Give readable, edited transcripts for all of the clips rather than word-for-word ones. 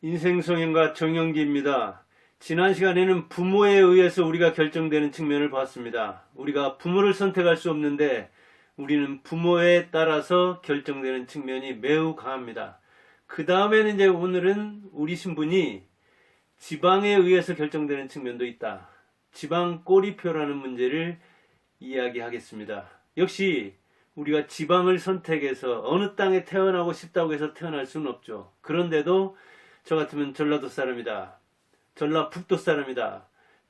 인생성형과 정영기입니다. 지난 시간에는 부모에 의해서 우리가 결정되는 측면을 봤습니다. 우리가 부모를 선택할 수 없는데 우리는 부모에 따라서 결정되는 측면이 매우 강합니다. 그 다음에는 이제 오늘은 우리 신분이 지방에 의해서 결정되는 측면도 있다. 지방 꼬리표라는 문제를 이야기하겠습니다. 역시 우리가 지방을 선택해서 어느 땅에 태어나고 싶다고 해서 태어날 수는 없죠. 그런데도 저 같으면 전라도 사람이다, 전라북도 사람이다,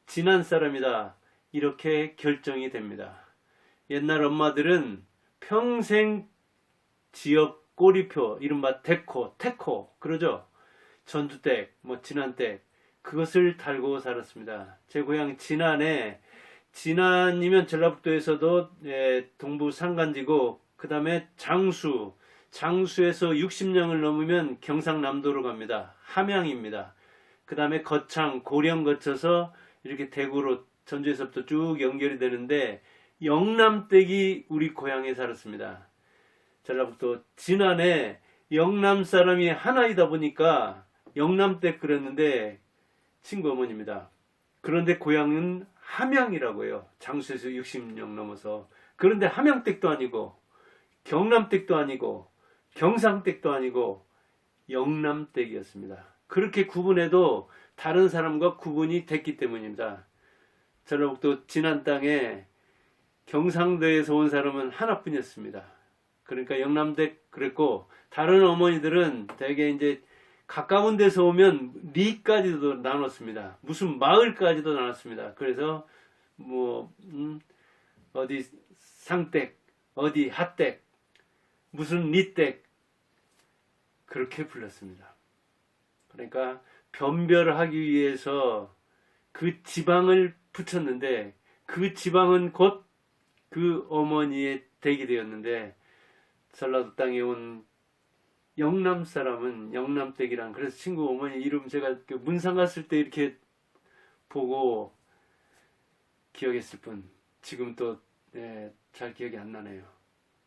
진안 사람이다, 이렇게 결정이 됩니다. 옛날 엄마들은 평생 지역 꼬리표, 이른바 대코, 태코, 그러죠? 전주댁, 진안댁, 그것을 달고 살았습니다. 제 고향 진안에, 진안이면 전라북도에서도 동부 산간지고, 그 다음에 장수에서 60령을 넘으면 경상남도로 갑니다. 함양입니다. 그 다음에 거창, 고령 거쳐서 이렇게 대구로, 전주에서부터 쭉 연결이 되는데 영남댁이 우리 고향에 살았습니다. 전라북도 진안에 영남 사람이 하나이다 보니까 영남댁 그랬는데 친구 어머니입니다. 그런데 고향은 함양이라고 해요. 장수에서 60령 넘어서. 그런데 함양댁도 아니고 경남댁도 아니고 경상댁도 아니고 영남댁이었습니다. 그렇게 구분해도 다른 사람과 구분이 됐기 때문입니다. 전라북도 진안 땅에 경상도에서 온 사람은 하나뿐이었습니다. 그러니까 영남댁 그랬고, 다른 어머니들은 대개 이제 가까운 데서 오면 리까지도 나눴습니다. 무슨 마을까지도 나눴습니다. 그래서 어디 상댁, 어디 하댁, 무슨 리댁, 그렇게 불렀습니다. 그러니까 변별하기 위해서 그 지방을 붙였는데, 그 지방은 곧 그 어머니의 댁이 되었는데, 전라도 땅에 온 영남 사람은 영남댁이란, 그래서 친구 어머니 이름 제가 문상 갔을 때 이렇게 보고 기억했을 뿐 지금 또 잘 기억이 안 나네요.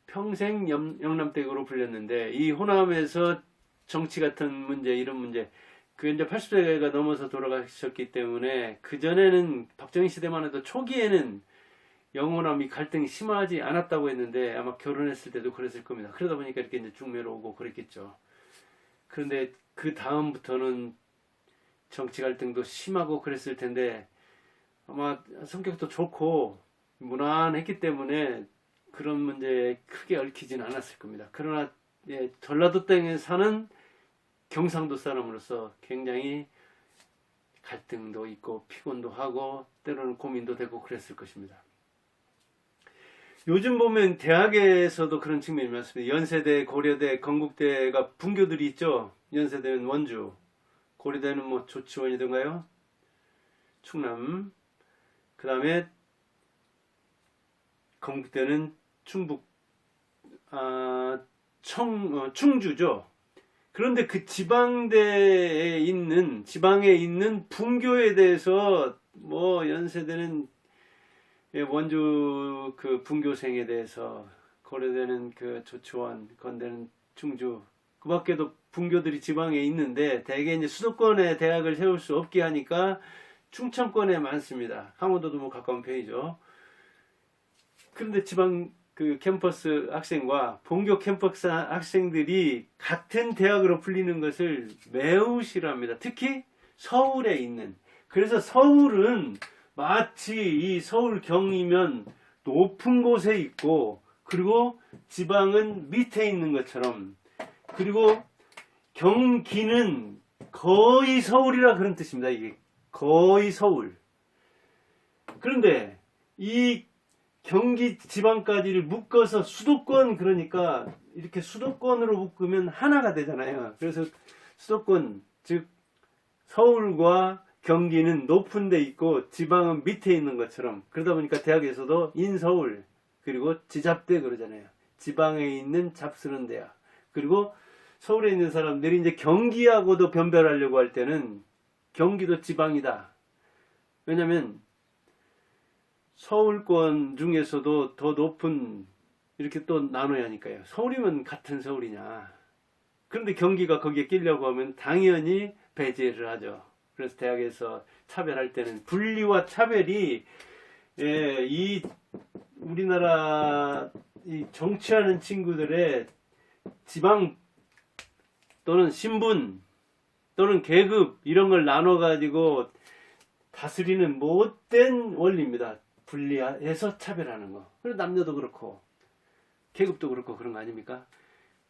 평생 영남댁으로 불렸는데, 이 호남에서 정치 같은 문제, 이런 문제, 그 이제 80세가 넘어서 돌아가셨기 때문에, 그전에는 박정희 시대만 해도 초기에는 영호남이 갈등이 심하지 않았다고 했는데, 아마 결혼했을 때도 그랬을 겁니다. 그러다 보니까 이렇게 이제 중매로 오고 그랬겠죠. 그런데 그 다음부터는 정치 갈등도 심하고 그랬을 텐데, 아마 성격도 좋고 무난했기 때문에 그런 문제에 크게 얽히지는 않았을 겁니다. 그러나 전라도 땅에 사는 경상도 사람으로서 굉장히 갈등도 있고 피곤도 하고 때로는 고민도 되고 그랬을 것입니다. 요즘 보면 대학에서도 그런 측면이 많습니다. 연세대, 고려대, 건국대가 분교들이 있죠. 연세대는 원주, 고려대는 조치원이던가요? 충남, 그 다음에 건국대는 충북, 충주죠. 그런데 그 지방에 있는 분교에 대해서 연세대는 원주 그 분교생에 대해서, 고려대는 그 조치원, 건대는 충주, 그 밖에도 분교들이 지방에 있는데 대개 이제 수도권에 대학을 세울 수 없게 하니까 충청권에 많습니다. 강원도도 가까운 편이죠. 그런데 지방 그 캠퍼스 학생과 본교 캠퍼스 학생들이 같은 대학으로 불리는 것을 매우 싫어합니다. 특히 서울에 있는. 그래서 서울은 마치 이 서울 경이면 높은 곳에 있고, 그리고 지방은 밑에 있는 것처럼, 그리고 경기는 거의 서울이라 그런 뜻입니다. 이게 거의 서울. 그런데 이 경기 지방까지를 묶어서 수도권, 그러니까 이렇게 수도권으로 묶으면 하나가 되잖아요. 그래서 수도권, 즉 서울과 경기는 높은 데 있고 지방은 밑에 있는 것처럼, 그러다 보니까 대학에서도 인서울, 그리고 지잡대 그러잖아요. 지방에 있는 잡스런 대학. 그리고 서울에 있는 사람들이 이제 경기하고도 변별하려고 할 때는 경기도 지방이다. 왜냐면 서울권 중에서도 더 높은, 이렇게 또 나눠야 하니까요. 서울이면 같은 서울이냐. 그런데 경기가 거기에 끼려고 하면 당연히 배제를 하죠. 그래서 대학에서 차별할 때는 분리와 차별이 이 우리나라 이 정치하는 친구들의 지방 또는 신분 또는 계급 이런 걸 나눠 가지고 다스리는 못된 원리입니다. 분리해서 차별하는 거. 그리고 남녀도 그렇고 계급도 그렇고 그런 거 아닙니까?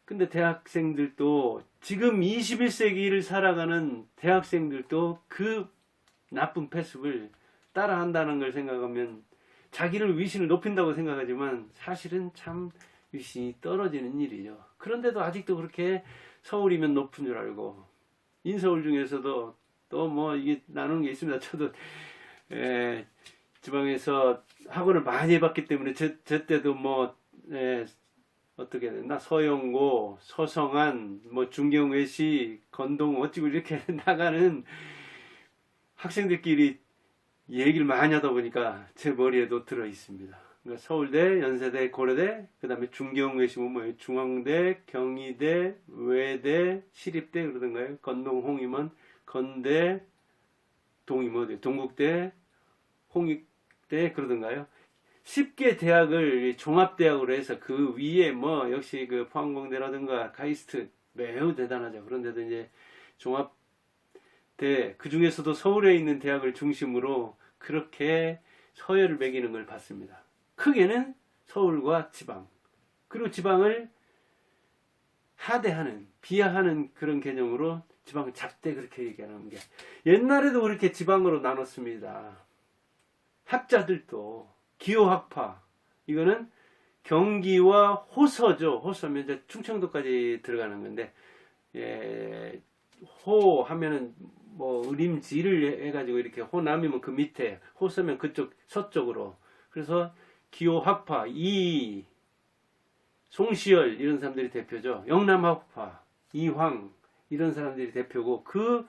근데 대학생들도 지금 21세기를 살아가는 대학생들도 그 나쁜 패습을 따라한다는 걸 생각하면 자기를 위신을 높인다고 생각하지만 사실은 참 위신이 떨어지는 일이죠. 그런데도 아직도 그렇게 서울이면 높은 줄 알고 인서울 중에서도 또 뭐 이게 나누는 게 있습니다. 저도 지방에서 학원을 많이 해봤기 때문에 저 때도 뭐 어떻게 됐나 서영고, 서성안, 뭐 중경외시, 건동 어찌고 이렇게 나가는 학생들끼리 얘기를 많이 하다 보니까 제 머리에도 들어 있습니다. 그러니까 서울대, 연세대, 고려대, 그 다음에 중경외시면 뭐예요? 중앙대, 경희대, 외대, 시립대 그러던가요? 건동, 홍임원, 건대, 동임 어디? 동국대, 홍익대 그러던가요? 10개 대학을 종합대학으로 해서 그 위에 뭐 역시 그 포항공대라든가 카이스트 매우 대단하죠. 그런데도 이제 종합대 그 중에서도 서울에 있는 대학을 중심으로 그렇게 서열을 매기는 걸 봤습니다. 크게는 서울과 지방 그리고 지방을 하대하는 비하하는 그런 개념으로 지방을 작대 그렇게 얘기하는 게 옛날에도 그렇게 지방으로 나눴습니다. 학자들도 기호학파 이거는 경기와 호서죠. 호서면 이제 충청도까지 들어가는 건데 호 하면은 뭐 의림지를 해가지고 이렇게 호남이면 그 밑에 호서면 그쪽 서쪽으로 그래서 기호학파 이 송시열 이런 사람들이 대표죠. 영남학파 이황 이런 사람들이 대표고 그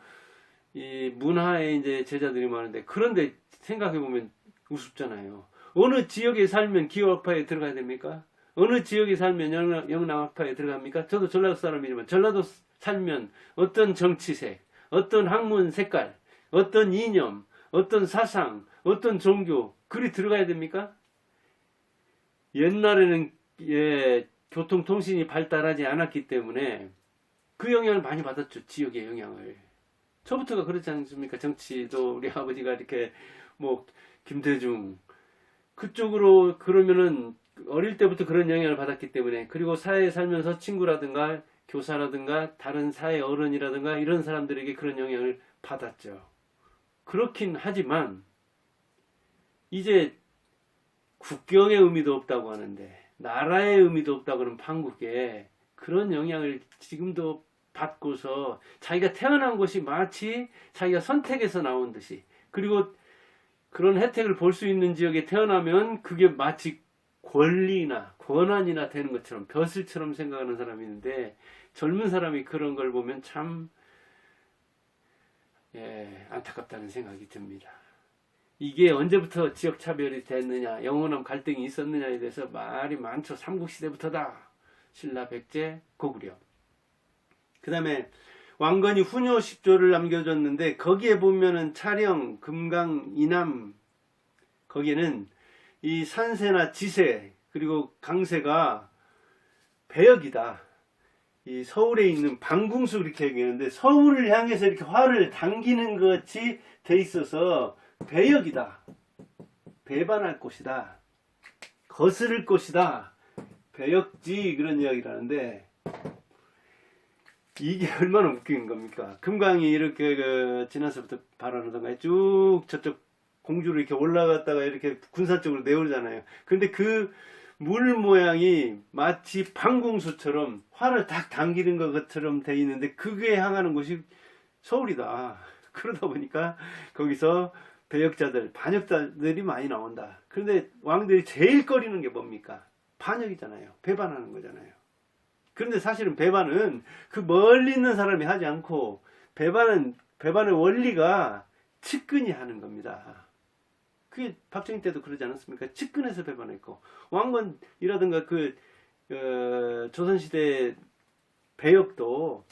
이 문화에 이제 제자들이 많은데 그런데 생각해 보면 우습잖아요. 어느 지역에 살면 기호학파에 들어가야 됩니까? 어느 지역에 살면 영남학파에 들어갑니까? 저도 전라도 사람이지만 전라도 살면 어떤 정치색, 어떤 학문 색깔, 어떤 이념, 어떤 사상, 어떤 종교 그리 들어가야 됩니까? 옛날에는 교통통신이 발달하지 않았기 때문에 그 영향을 많이 받았죠. 지역의 영향을. 저부터가 그렇지 않습니까? 정치도 우리 아버지가 이렇게 뭐 김대중 그쪽으로 그러면은 어릴 때부터 그런 영향을 받았기 때문에 그리고 사회에 살면서 친구라든가 교사라든가 다른 사회 어른이라든가 이런 사람들에게 그런 영향을 받았죠. 그렇긴 하지만 이제 국경의 의미도 없다고 하는데 나라의 의미도 없다고 하는 판국에 그런 영향을 지금도 받고서 자기가 태어난 곳이 마치 자기가 선택해서 나온 듯이 그리고 그런 혜택을 볼 수 있는 지역에 태어나면 그게 마치 권리나 권한이나 되는 것처럼 벼슬처럼 생각하는 사람이 있는데 젊은 사람이 그런 걸 보면 참 안타깝다는 생각이 듭니다. 이게 언제부터 지역차별이 됐느냐 영원한 갈등이 있었느냐에 대해서 말이 많죠. 삼국시대부터다. 신라, 백제, 고구려. 그 다음에 왕건이 후녀 10조를 남겨줬는데 거기에 보면은 차령, 금강, 이남 거기에는 이 산세나 지세 그리고 강세가 배역이다. 이 서울에 있는 방궁수 이렇게 얘기하는데 서울을 향해서 이렇게 활을 당기는 것 같이 돼 있어서 배역이다. 배반할 곳이다. 거스를 곳이다. 배역지 그런 이야기를 하는데 이게 얼마나 웃긴 겁니까? 금강이 이렇게 지나서부터 발언하던가 쭉 저쪽 공주로 이렇게 올라갔다가 이렇게 군산 쪽으로 내오잖아요. 근데 그 물 모양이 마치 방궁수처럼 활을 딱 당기는 것처럼 돼 있는데 그게 향하는 곳이 서울이다. 그러다 보니까 거기서 배역자들, 반역자들이 많이 나온다. 그런데 왕들이 제일 꺼리는 게 뭡니까? 반역이잖아요. 배반하는 거잖아요. 그런데 사실은 배반은 그 멀리 있는 사람이 하지 않고 배반의 원리가 측근이 하는 겁니다. 그게 박정희 때도 그러지 않았습니까? 측근에서 배반했고 왕건이라든가 조선시대 배역도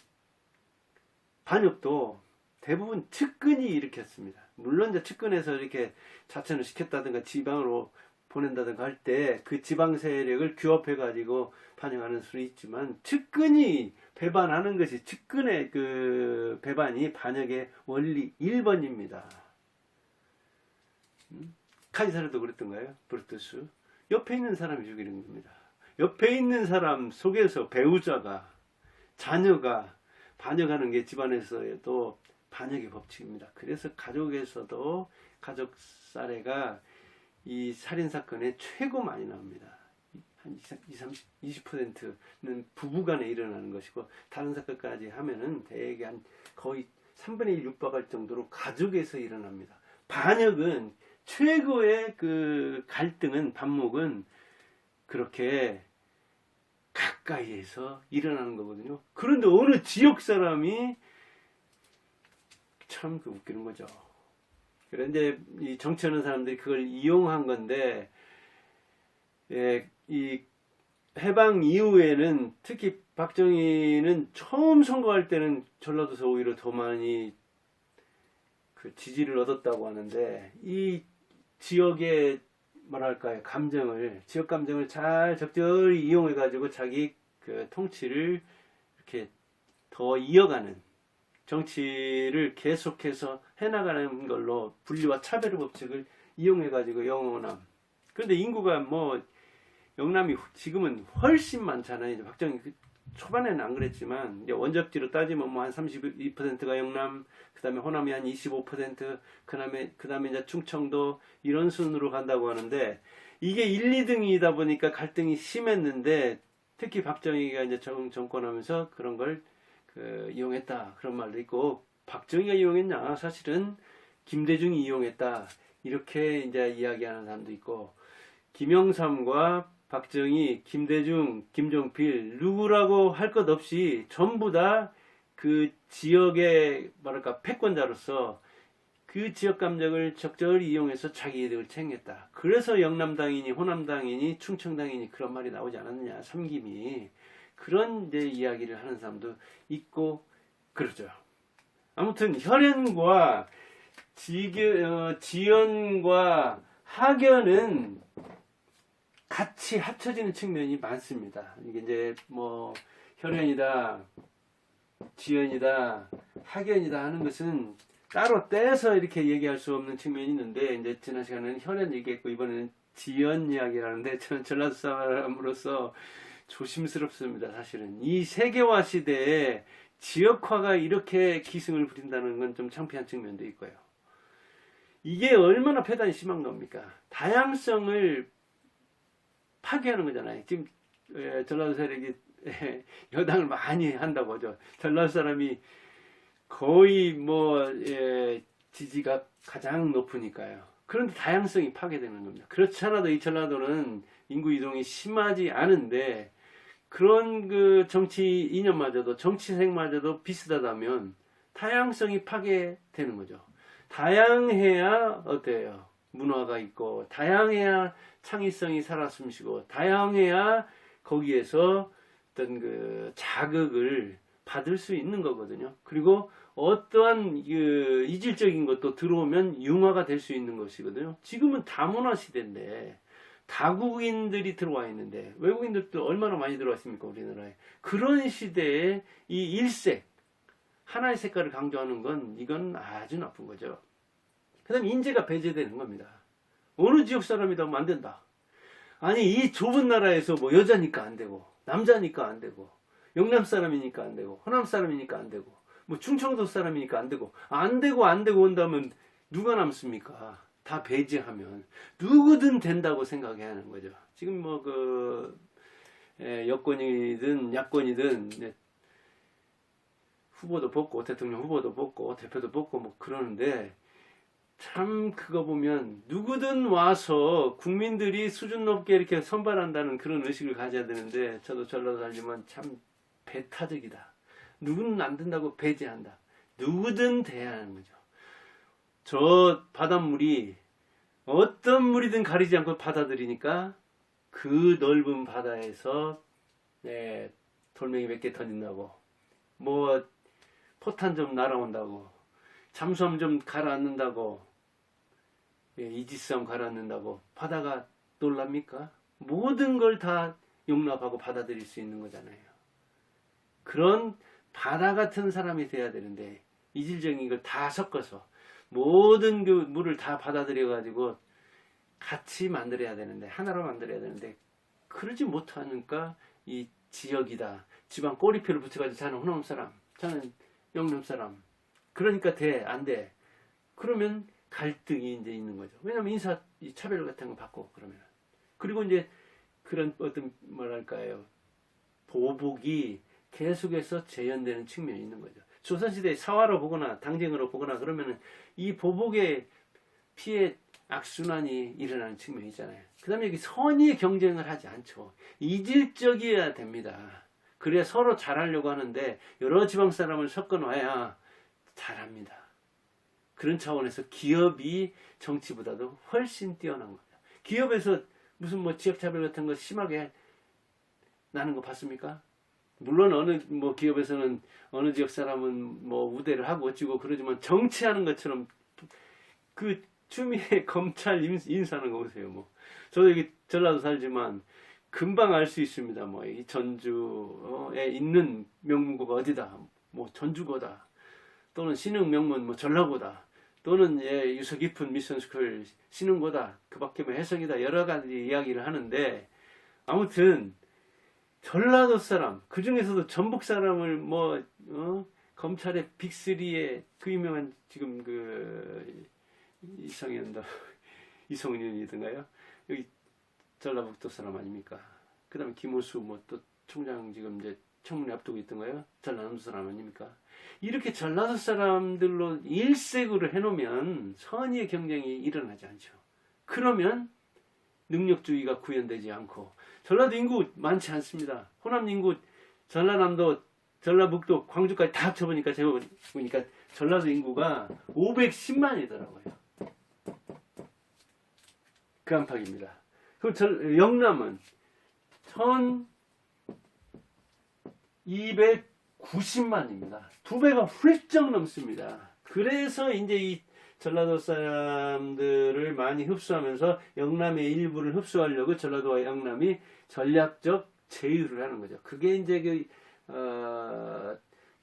반역도 대부분 측근이 일으켰습니다. 물론 이제 측근에서 이렇게 자천을 시켰다든가 지방으로 보낸다든가 할 때 그 지방 세력을 규합해 가지고 반영하는 수는 있지만, 측근이 배반하는 것이, 측근의 그 배반이 반역의 원리 1번입니다. 카이사르도 그랬던가요? 브루투스. 옆에 있는 사람이 죽이는 겁니다. 옆에 있는 사람 속에서 배우자가, 자녀가 반역하는 게 집안에서도 반역의 법칙입니다. 그래서 가족에서도 가족 사례가 이 살인사건에 최고 많이 나옵니다. 한 20%는 부부간에 일어나는 것이고, 다른 사건까지 하면은 대개 한 거의 3분의 1 육박할 정도로 가족에서 일어납니다. 반역은, 최고의 그 갈등은, 반목은 그렇게 가까이에서 일어나는 거거든요. 그런데 어느 지역 사람이 참 웃기는 거죠. 그런데 이 정치하는 사람들이 그걸 이용한 건데, 이 해방 이후에는, 특히 박정희는 처음 선거할 때는 전라도에서 오히려 더 많이 그 지지를 얻었다고 하는데, 이 지역의 뭐랄까요, 감정을, 지역 감정을 잘 적절히 이용해 가지고 자기 그 통치를 이렇게 더 이어가는, 정치를 계속해서 해나가는 걸로 분리와 차별 법칙을 이용해 가지고 영호남. 그런데 인구가 뭐 영남이 지금은 훨씬 많잖아요. 이제 박정희 초반에는 안 그랬지만, 이제 원적지로 따지면 뭐 한 32%가 영남, 그 다음에 호남이 한 25%, 그 다음에 이제 충청도, 이런 순으로 간다고 하는데, 이게 1, 2등이다 보니까 갈등이 심했는데, 특히 박정희가 이제 정권하면서 그런 걸 이용했다, 그런 말도 있고, 박정희가 이용했냐, 사실은 김대중이 이용했다, 이렇게 이제 이야기하는 사람도 있고, 김영삼과 박정희, 김대중, 김종필, 누구라고 할 것 없이 전부 다 그 지역의 뭐랄까 패권자로서 그 지역 감정을 적절히 이용해서 자기 이득을 챙겼다. 그래서 영남당이니 호남당이니 충청당이니 그런 말이 나오지 않았느냐, 삼김이. 그런 이제 이야기를 하는 사람도 있고 그러죠. 아무튼 혈연과 지연과 학연은 같이 합쳐지는 측면이 많습니다. 이게 이제 뭐 혈연이다, 지연이다, 학연이다 하는 것은 따로 떼서 이렇게 얘기할 수 없는 측면이 있는데, 이제 지난 시간에는 혈연 얘기했고 이번에는 지연 이야기라는데, 저는 전라도 사람으로서 조심스럽습니다. 사실은 이 세계화 시대에 지역화가 이렇게 기승을 부린다는 건 좀 창피한 측면도 있고요. 이게 얼마나 폐단이 심한 겁니까? 다양성을 파괴하는 거잖아요. 지금 전라도 세력이 여당을 많이 한다고 하죠. 전라도 사람이 거의 뭐 지지가 가장 높으니까요. 그런데 다양성이 파괴되는 겁니다. 그렇지 않아도 이 전라도는 인구 이동이 심하지 않은데, 그런 그 정치 이념마저도, 정치색마저도 비슷하다면 다양성이 파괴되는 거죠. 다양해야 어때요? 문화가 있고, 다양해야 창의성이 살아 숨쉬고, 다양해야 거기에서 어떤 그 자극을 받을 수 있는 거거든요. 그리고 어떠한 그 이질적인 것도 들어오면 융화가 될 수 있는 것이거든요. 지금은 다문화 시대인데, 다국인들이 들어와 있는데, 외국인들도 얼마나 많이 들어왔습니까, 우리나라에. 그런 시대에 이 일색, 하나의 색깔을 강조하는 건, 이건 아주 나쁜 거죠. 그 다음에 인재가 배제되는 겁니다. 어느 지역 사람이다 하면 안 된다. 아니, 이 좁은 나라에서 뭐 여자니까 안 되고, 남자니까 안 되고, 영남 사람이니까 안 되고, 호남 사람이니까 안 되고, 뭐 충청도 사람이니까 안 되고 온다면 누가 남습니까? 다 배제하면 누구든 된다고 생각해야 하는 거죠. 지금 뭐 여권이든 야권이든 후보도 뽑고, 대통령 후보도 뽑고, 대표도 뽑고 뭐 그러는데, 참 그거 보면 누구든 와서 국민들이 수준 높게 이렇게 선발한다는 그런 의식을 가져야 되는데, 저도 전라도 살지만 참 배타적이다. 누구는 안 된다고 배제한다. 누구든 돼야 하는 거죠. 저 바닷물이 어떤 물이든 가리지 않고 받아들이니까, 그 넓은 바다에서 돌멩이 몇 개 던진다고, 뭐 포탄 좀 날아온다고, 잠수함 좀 가라앉는다고, 이지스함 가라앉는다고 바다가 놀랍니까? 모든 걸 다 용납하고 받아들일 수 있는 거잖아요. 그런 바다 같은 사람이 돼야 되는데, 이질적인 걸 다 섞어서 모든 그 물을 다 받아들여 가지고 같이 만들어야 되는데, 하나로 만들어야 되는데, 그러지 못하니까 이 지역이다, 지방 꼬리표를 붙여가지고 자는 호남 사람, 자는 영남 사람, 그러니까 안 돼. 그러면 갈등이 이제 있는 거죠. 왜냐면 인사 차별 같은 거 받고 그러면. 그리고 이제 그런 어떤 뭐랄까요, 보복이 계속해서 재현되는 측면이 있는 거죠. 조선시대에 사화로 보거나 당쟁으로 보거나 그러면은 이 보복의 피해 악순환이 일어나는 측면이 있잖아요. 그 다음에 여기 선의의 경쟁을 하지 않죠. 이질적이어야 됩니다. 그래야 서로 잘하려고 하는데 여러 지방 사람을 섞어 놔야 잘합니다. 그런 차원에서 기업이 정치보다도 훨씬 뛰어난 거죠. 기업에서 무슨 뭐 지역차별 같은 거 심하게 나는 거 봤습니까? 물론 어느 뭐 기업에서는 어느 지역 사람은 뭐 우대를 하고 어찌고 그러지만 정치하는 것처럼 그 추미애 검찰 인사하는 거 보세요. 뭐 저도 여기 전라도 살지만 금방 알 수 있습니다. 뭐 이 전주에 있는 명문고가 어디다, 뭐 전주고다, 또는 신흥 명문 뭐 전라고다, 또는 유서 깊은 미션스쿨 신흥고다, 그 밖에 뭐 해성이다, 여러 가지 이야기를 하는데, 아무튼 전라도 사람, 그 중에서도 전북 사람을 뭐 검찰의 빅3에 그 유명한 지금 그 이성윤이든가요, 여기 전라북도 사람 아닙니까? 그 다음에 김호수 뭐 또 총장 지금 이제 청문회 앞두고 있던가요? 전라남도 사람 아닙니까? 이렇게 전라도 사람들로 일색으로 해놓으면 선의의 경쟁이 일어나지 않죠. 그러면 능력주의가 구현되지 않고, 전라도 인구 많지 않습니다. 호남 인구, 전라남도, 전라북도, 광주까지 다 합쳐보니까 제가 보니까 전라도 인구가 510만이더라고요. 그 안팎입니다. 그럼 영남은 1290만입니다. 2배가 훌쩍 넘습니다. 그래서 이제 이 전라도 사람들을 많이 흡수하면서 영남의 일부를 흡수하려고 전라도와 영남이 전략적 제휴를 하는 거죠. 그게 이제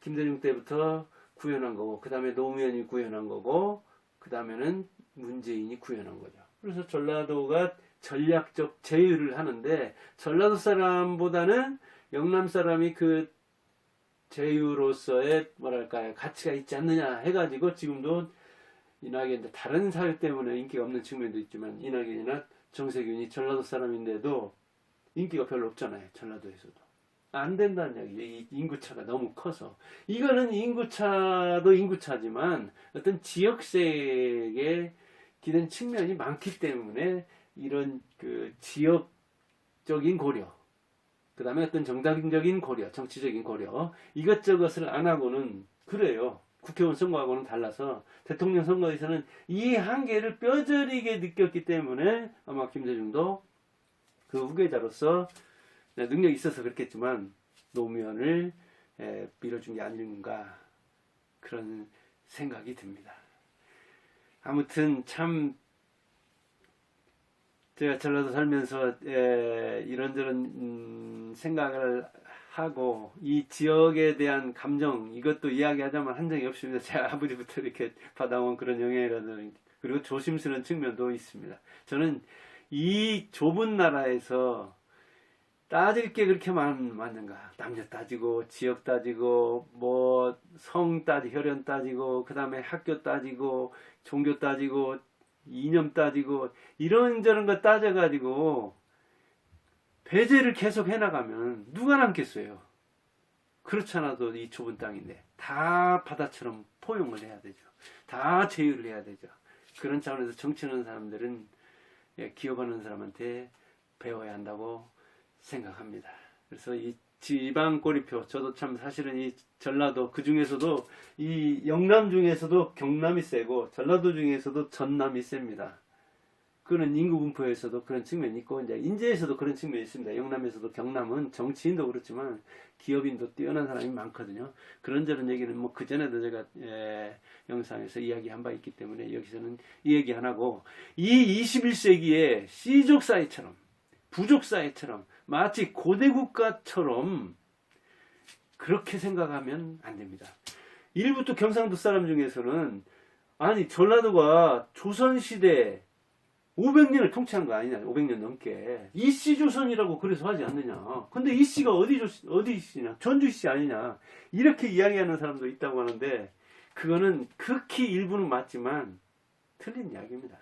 김대중 때부터 구현한 거고, 그 다음에 노무현이 구현한 거고, 그 다음에는 문재인이 구현한 거죠. 그래서 전라도가 전략적 제휴를 하는데, 전라도 사람보다는 영남 사람이 그 제휴로서의 뭐랄까요, 가치가 있지 않느냐 해가지고 지금도 이낙연, 다른 사회 때문에 인기가 없는 측면도 있지만 이낙연이나 정세균이 전라도 사람인데도 인기가 별로 없잖아요. 전라도에서도 안 된다는 이야기죠. 이 인구차가 너무 커서. 이거는 인구차도 인구차지만 어떤 지역색에 기댄 측면이 많기 때문에 이런 그 지역적인 고려, 그 다음에 어떤 정당적인 고려, 정치적인 고려, 이것저것을 안 하고는, 그래요. 국회의원 선거하고는 달라서 대통령 선거에서는 이 한계를 뼈저리게 느꼈기 때문에 아마 김대중도 그 후계자로서 능력이 있어서 그렇겠지만 노무현을 밀어준 게 아닌가, 그런 생각이 듭니다. 아무튼 참 제가 전라도 살면서 이런저런 생각을 하고 이 지역에 대한 감정, 이것도 이야기하자면 한 적이 없습니다. 제 아버지부터 이렇게 받아온 그런 영향이라든지, 그리고 조심스러운 측면도 있습니다. 저는 이 좁은 나라에서 따질 게 그렇게 많은가, 남녀 따지고 지역 따지고 뭐 성 따지고 혈연 따지고 그 다음에 학교 따지고 종교 따지고 이념 따지고 이런저런 거 따져가지고 배제를 계속 해나가면 누가 남겠어요? 그렇잖아도 이 좁은 땅인데 다 바다처럼 포용을 해야 되죠. 다 제휴를 해야 되죠. 그런 차원에서 정치하는 사람들은 기업하는 사람한테 배워야 한다고 생각합니다. 그래서 이 지방 꼬리표, 저도 참 사실은 이 전라도, 그 중에서도 이 영남 중에서도 경남이 세고 전라도 중에서도 전남이 셉니다. 그런 인구 분포에서도 그런 측면이 있고, 이제 인재에서도 그런 측면이 있습니다. 영남에서도 경남은 정치인도 그렇지만 기업인도 뛰어난 사람이 많거든요. 그런저런 얘기는 뭐 그전에도 제가 영상에서 이야기한 바 있기 때문에 여기서는 이 얘기 안 하고, 이 21세기의 C족 사회처럼, 부족 사회처럼, 마치 고대 국가처럼 그렇게 생각하면 안 됩니다. 일부 또 경상도 사람 중에서는 아니 전라도가 조선시대 500년을 통치한 거 아니냐, 500년 넘게. 이씨조선이라고 그래서 하지 않느냐. 근데 이씨가 어디 씨냐, 전주씨 아니냐. 이렇게 이야기하는 사람도 있다고 하는데, 그거는 극히 일부는 맞지만 틀린 이야기입니다.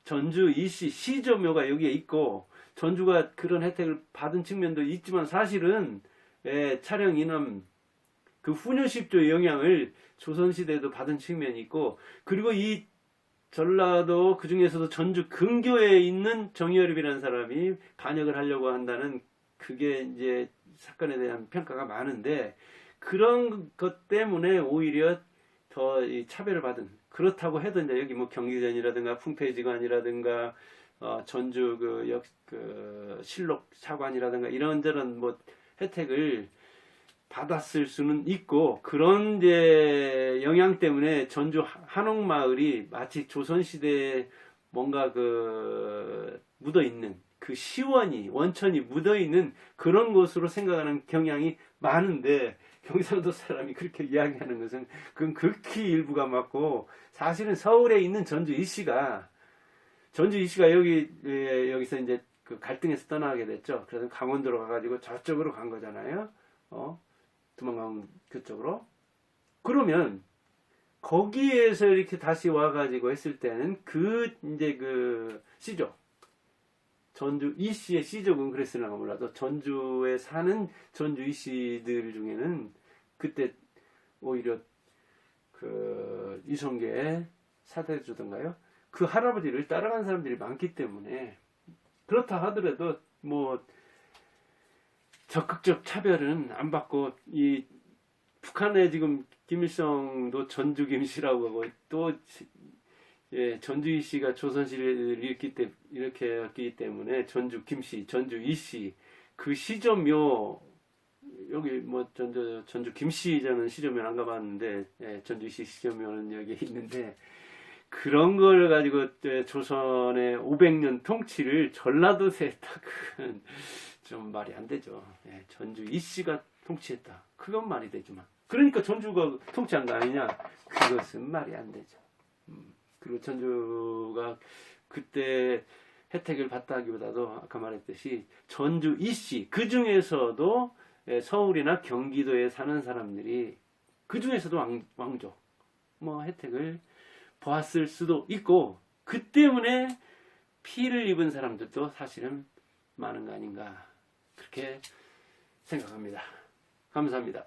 전주 이씨, 시조묘가 여기에 있고, 전주가 그런 혜택을 받은 측면도 있지만, 사실은 차령 이남 그 후녀십조의 영향을 조선시대에도 받은 측면이 있고, 그리고 이 전라도 그 중에서도 전주 근교에 있는 정여립이라는 사람이 반역을 하려고 한다는, 그게 이제 사건에 대한 평가가 많은데, 그런 것 때문에 오히려 더 차별을 받은, 그렇다고 해도 이제 여기 뭐 경기전이라든가 풍패지관이라든가 전주 그 실록 차관이라든가 이런저런 뭐 혜택을 받았을 수는 있고, 그런 이제 영향 때문에 전주 한옥마을이 마치 조선시대에 뭔가 그 묻어있는, 그 시원이, 원천이 묻어있는 그런 곳으로 생각하는 경향이 많은데, 경상도 사람이 그렇게 이야기하는 것은 그건 극히 일부가 맞고, 사실은 서울에 있는 전주 이씨가 여기서 이제 그 갈등에서 떠나게 됐죠. 그래서 강원도로 가가지고 저쪽으로 간 거잖아요. 도망가면 그쪽으로. 그러면 거기에서 이렇게 다시 와가지고 했을 때는 이제 그 C족, 전주 이씨의 C족은 그랬을까 몰라도 전주에 사는 전주 이씨들 중에는 그때 오히려 그 이성계 사대주던가요? 그 할아버지를 따라간 사람들이 많기 때문에, 그렇다 하더라도 뭐 적극적 차별은 안 받고, 이 북한에 지금 김일성도 전주 김씨라고 하고, 또 전주 이씨가 조선시를 이렇게 했기 때문에 전주 김씨, 전주 이씨, 그 시조묘, 여기 뭐 전주 김씨라는 시조묘는 안 가봤는데, 전주 이씨 시조묘는 여기 있는데, 그런 걸 가지고 조선의 500년 통치를 전라도에 했다는 좀 말이 안 되죠. 전주 이씨가 통치했다, 그건 말이 되지만, 그러니까 전주가 통치한 거 아니냐, 그것은 말이 안 되죠. 그리고 전주가 그때 혜택을 받다 하기보다도 아까 말했듯이 전주 이씨, 그 중에서도 서울이나 경기도에 사는 사람들이 그 중에서도 왕족 뭐 혜택을 보았을 수도 있고, 그 때문에 피해를 입은 사람들도 사실은 많은 거 아닌가, 그렇게 생각합니다. 감사합니다.